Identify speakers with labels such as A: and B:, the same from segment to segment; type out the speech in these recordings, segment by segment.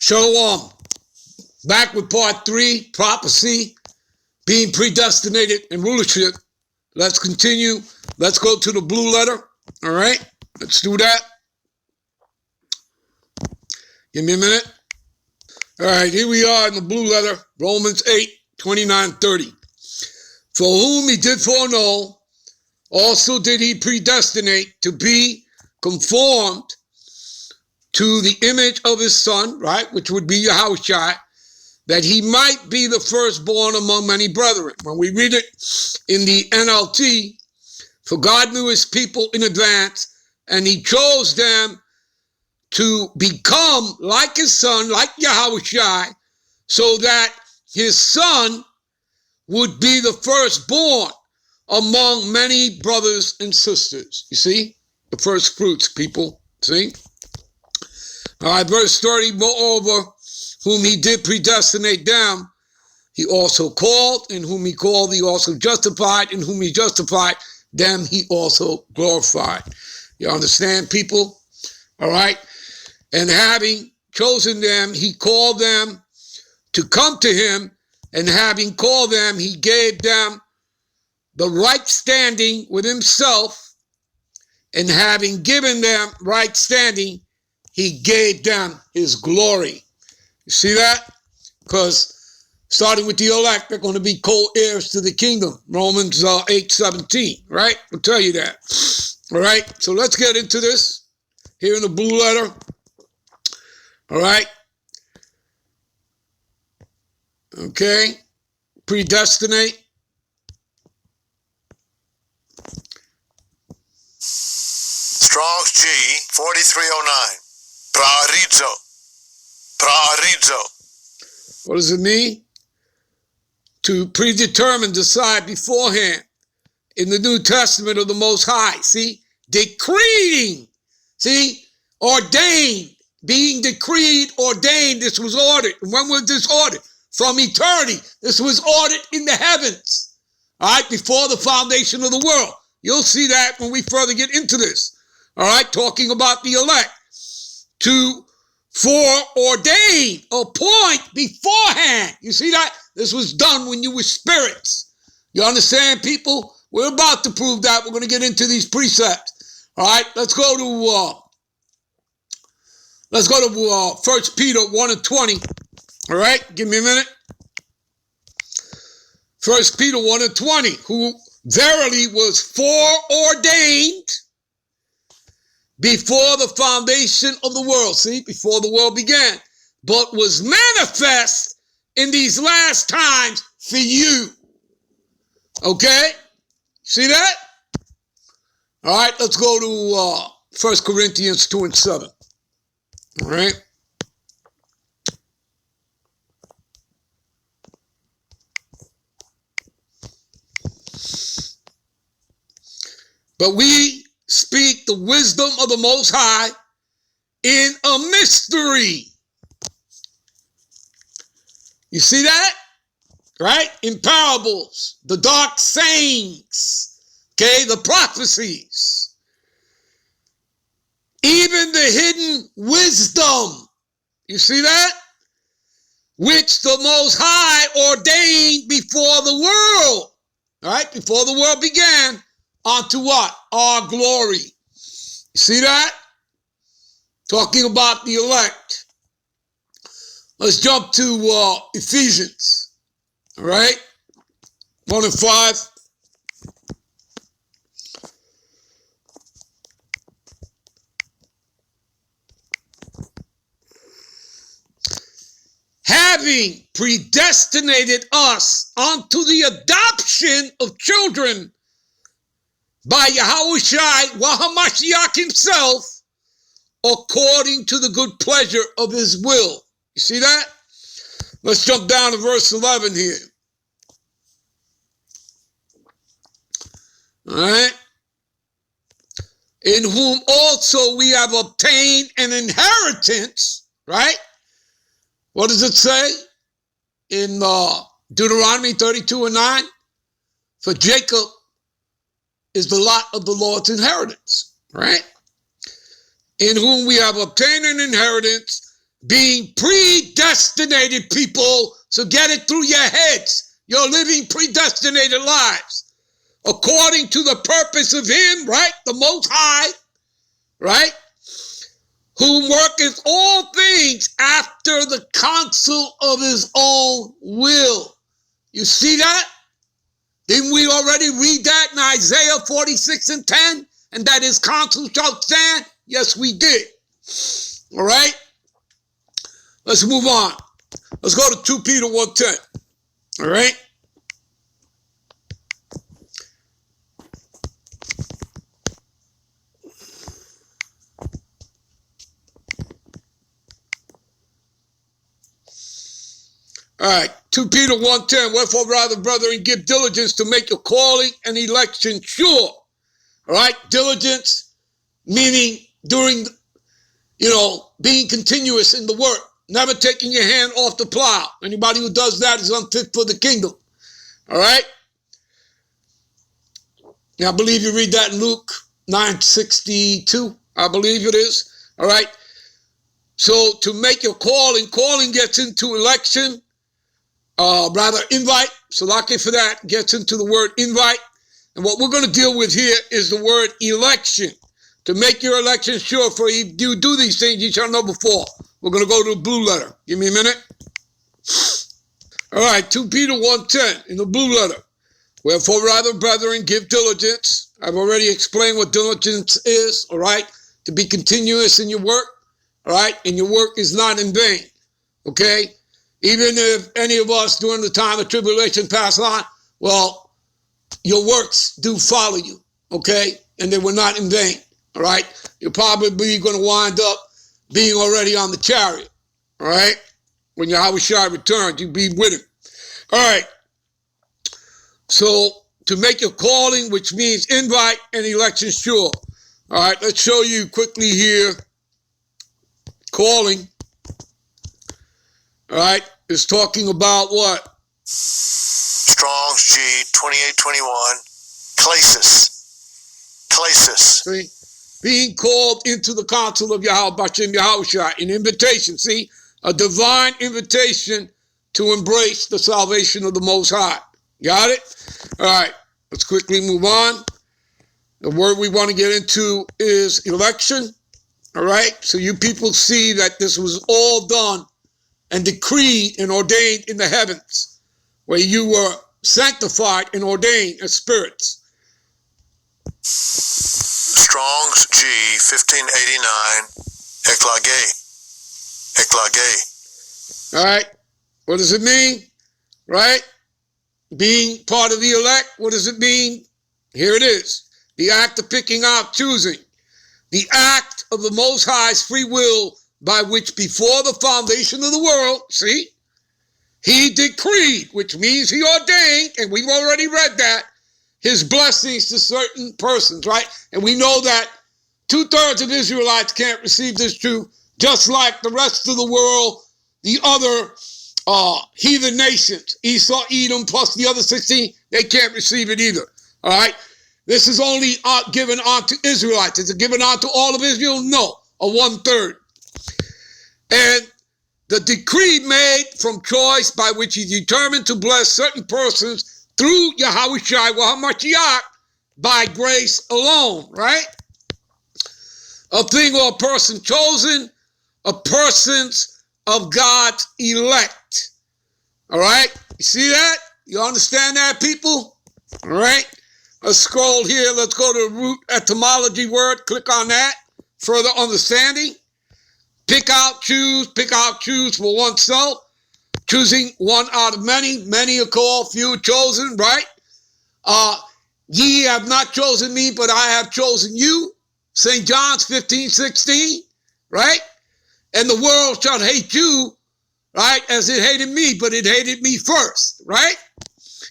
A: Shalom. Back with part 3, prophecy, being predestinated and rulership. Let's continue. Let's go to the blue letter. All right, let's do that. Give me a minute. All right, here we are in the blue letter, Romans 8, 29, 30. For whom he did foreknow, also did he predestinate to be conformed to the image of his son, right, which would be Yahushua, that he might be the firstborn among many brethren. When we read it in the NLT, for God knew his people in advance, and he chose them to become like his son, like Yahushua, so that his son would be the firstborn among many brothers and sisters. You see? The first fruits, people. See? All right, verse 30, moreover, whom he did predestinate them, he also called, and whom he called, he also justified, and whom he justified, them he also glorified. You understand, people? All right? And having chosen them, he called them to come to him, and having called them, he gave them the right standing with himself, and having given them right standing, he gave them his glory. You see that? Because starting with the elect, they're going to be co-heirs to the kingdom. Romans 8:17, right? I'll tell you that. All right, so let's get into this here in the blue letter. All right. Okay. Predestinate.
B: Strong's G 4309. Praarizo.
A: What does it mean? To predetermine, decide beforehand in the New Testament of the Most High. See? Decreeing. See? Ordained. Being decreed, ordained. This was ordered. And when was this ordered? From eternity. This was ordered in the heavens. All right? Before the foundation of the world. You'll see that when we further get into this. All right? Talking about the elect. To foreordain, appoint beforehand. You see that? This was done when you were spirits. You understand, people? We're about to prove that. We're going to get into these precepts. All right, let's go to 1 Peter 1 and 20. All right, give me a minute. 1 Peter 1 and 20, who verily was foreordained before the foundation of the world, see, before the world began, but was manifest in these last times for you. Okay? See that? All right, let's go to 1 Corinthians 2 and 7. All right? But we speak the wisdom of the Most High in a mystery. You see that? Right? In parables, the dark sayings, okay, the prophecies, even the hidden wisdom. You see that? Which the Most High ordained before the world, all right, before the world began, unto what? Our glory. You see that? Talking about the elect. Let's jump to Ephesians. All right? 1 and 5. Having predestinated us unto the adoption of children by Yahushua Wahamashiach himself, according to the good pleasure of his will. You see that? Let's jump down to verse 11 here. All right. In whom also we have obtained an inheritance, right? What does it say? In Deuteronomy 32 and 9? For Jacob is the lot of the Lord's inheritance, right? In whom we have obtained an inheritance, being predestinated people, so get it through your heads. You're living predestinated lives according to the purpose of him, right? The Most High, right? Who worketh all things after the counsel of his own will. You see that? Didn't we already read that in Isaiah 46:10? And that his counsel shall stand? Yes, we did. All right? Let's move on. Let's go to 2 Peter 1:10. All right? All right, 2 Peter 1:10, wherefore rather, brethren, give diligence to make your calling and election sure. All right, diligence, meaning during, being continuous in the work, never taking your hand off the plow. Anybody who does that is unfit for the kingdom. All right? Now, I believe you read that in Luke 9:62, I believe it is. All right? So, to make your calling gets into election, invite, Salaki for that, gets into the word invite. And what we're going to deal with here is the word election. To make your election sure, for if you do these things, you shall know before. We're going to go to the blue letter. Give me a minute. All right, 2 Peter 1:10 in the blue letter. Wherefore, rather, brethren, give diligence. I've already explained what diligence is, all right? To be continuous in your work, all right? And your work is not in vain, okay? Even if any of us during the time of tribulation pass on, well, your works do follow you, okay? And they were not in vain, all right? You're probably going to wind up being already on the chariot, all right? When Yahushua returns, you be with him. All right. So to make your calling, which means invite and election sure. All right, let's show you quickly here. Calling, all right, is talking about what?
B: Strong's G 2821. Klesis.
A: See? Being called into the counsel of Yahweh Bashem Yahushua, an invitation, see? A divine invitation to embrace the salvation of the Most High. Got it? All right, let's quickly move on. The word we want to get into is election. All right, so you people see that this was all done and decreed and ordained in the heavens, where you were sanctified and ordained as spirits.
B: Strong's G 1589. Eklage.
A: All right, what does it mean? Right? Being part of the elect, what does it mean? Here it is. The act of picking out, choosing. The act of the Most High's free will by which before the foundation of the world, see, he decreed, which means he ordained, and we've already read that, his blessings to certain persons, right? And we know that 2/3 of Israelites can't receive this truth, just like the rest of the world, the other heathen nations, Esau, Edom, plus the other 16, they can't receive it either, all right? This is only given unto Israelites. Is it given unto all of Israel? No, a 1/3. And the decree made from choice by which he determined to bless certain persons through Yahushua HaMashiach by grace alone, right? A thing or a person chosen, a persons of God's elect. All right? You see that? You understand that, people? All right? Let's scroll here. Let's go to the root etymology word. Click on that. Further understanding. Pick out, choose for oneself. Choosing one out of many. Many are called, few chosen, right? Ye have not chosen me, but I have chosen you. St. John's 15:16, right? And the world shall hate you, right, as it hated me, but it hated me first, right?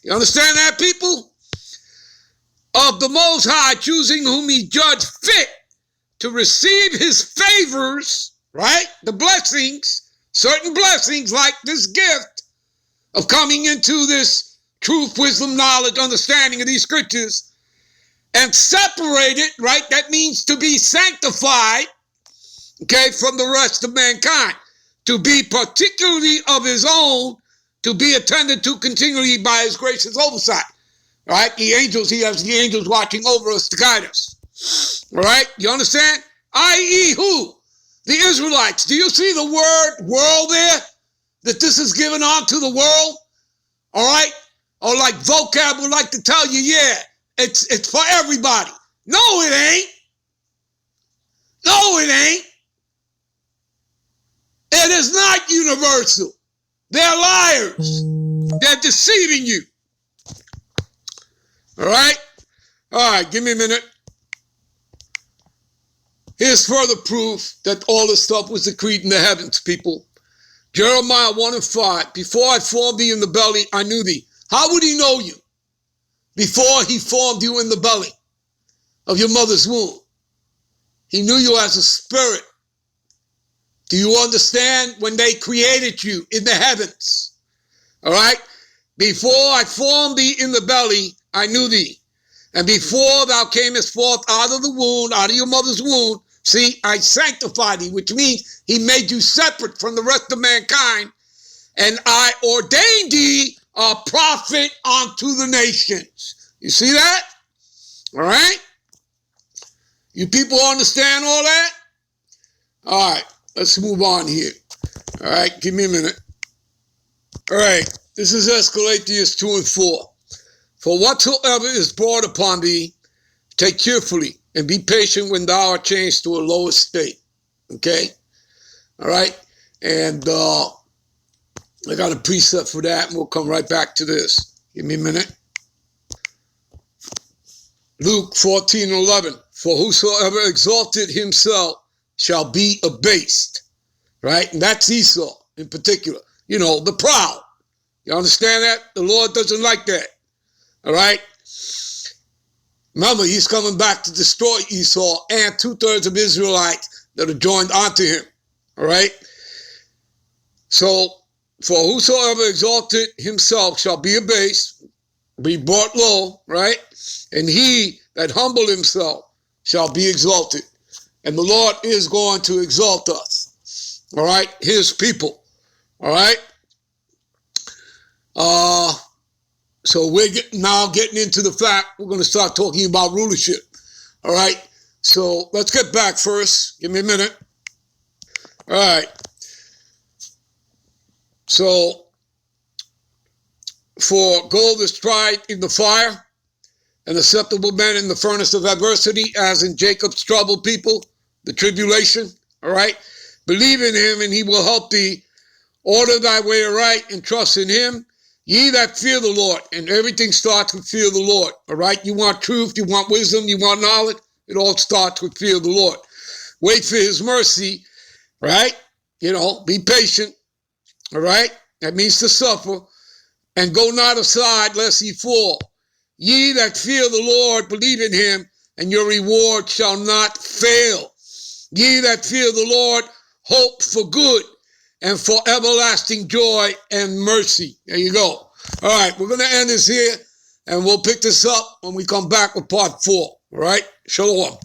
A: You understand that, people? Of the Most High, choosing whom he judged fit to receive his favors, right? The blessings, certain blessings like this gift of coming into this truth, wisdom, knowledge, understanding of these scriptures, and separated, right? That means to be sanctified, okay, from the rest of mankind. to be particularly of his own, to be attended to continually by his gracious oversight. All right, the angels, he has the angels watching over us to guide us. All right, you understand? I.e. who? The Israelites. Do you see the word world there? That this is given unto the world? All right? Or like vocab would like to tell you, yeah, it's for everybody. No, it ain't. No, it ain't. It is not universal. They're liars. They're deceiving you. All right? All right, give me a minute. Here's further proof that all this stuff was decreed in the heavens, people. Jeremiah 1:5. Before I formed thee in the belly, I knew thee. How would he know you? Before he formed you in the belly of your mother's womb. He knew you as a spirit. Do you understand? When they created you in the heavens. All right? Before I formed thee in the belly, I knew thee. And before thou camest forth out of the womb, out of your mother's womb, see, I sanctified thee, which means he made you separate from the rest of mankind. And I ordained thee a prophet unto the nations. You see that? All right? You people understand all that? All right, let's move on here. All right, give me a minute. All right, this is Escalatius 2 and 4. For whatsoever is brought upon thee, take carefully, and be patient when thou art changed to a lower state. Okay? All right? And I got a precept for that, and we'll come right back to this. Give me a minute. Luke 14:11. For whosoever exalted himself shall be abased. Right? And that's Esau in particular. You know, the proud. You understand that? The Lord doesn't like that. All right? Remember, he's coming back to destroy Esau and 2/3 of Israelites that are joined onto him. All right? So, for whosoever exalted himself shall be abased, be brought low, right? And he that humbled himself shall be exalted. And the Lord is going to exalt us. All right? His people. All right? So we're now getting into the fact we're going to start talking about rulership. All right? So let's get back first. Give me a minute. All right. So, for gold is tried in the fire, and acceptable men in the furnace of adversity, as in Jacob's troubled people, the tribulation. All right? Believe in him, and he will help thee. Order thy way aright, and trust in him. Ye that fear the Lord, and everything starts with fear the Lord, all right? You want truth, you want wisdom, you want knowledge, it all starts with fear the Lord. Wait for his mercy, right? You know, be patient, all right? That means to suffer, and go not aside lest ye fall. Ye that fear the Lord, believe in him, and your reward shall not fail. Ye that fear the Lord, hope for good, and for everlasting joy and mercy. There you go. All right, we're going to end this here, and we'll pick this up when we come back with part 4. All right? Shalom.